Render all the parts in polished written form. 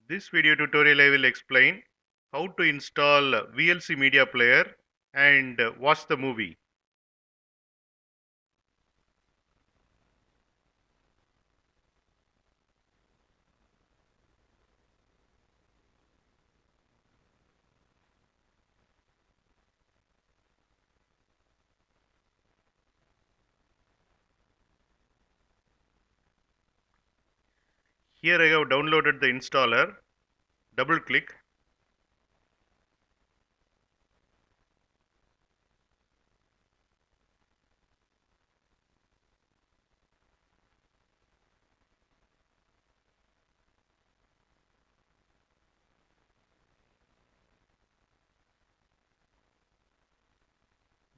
This video tutorial I will explain how to install VLC Media Player and watch the movie. Here I have downloaded the installer. Double click.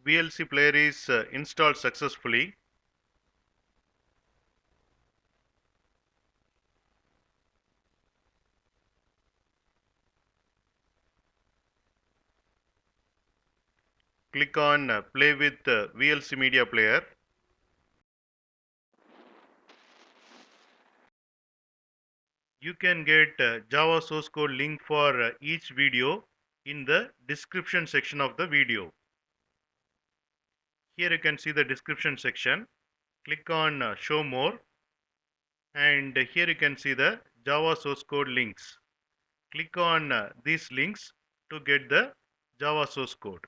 VLC Player is installed successfully. Click on Play with VLC Media Player. You can get Java source code link for each video in the description section of the video. Here you can see the description section. Click on Show More, and here you can see the Java source code links. Click on these links to get the Java source code.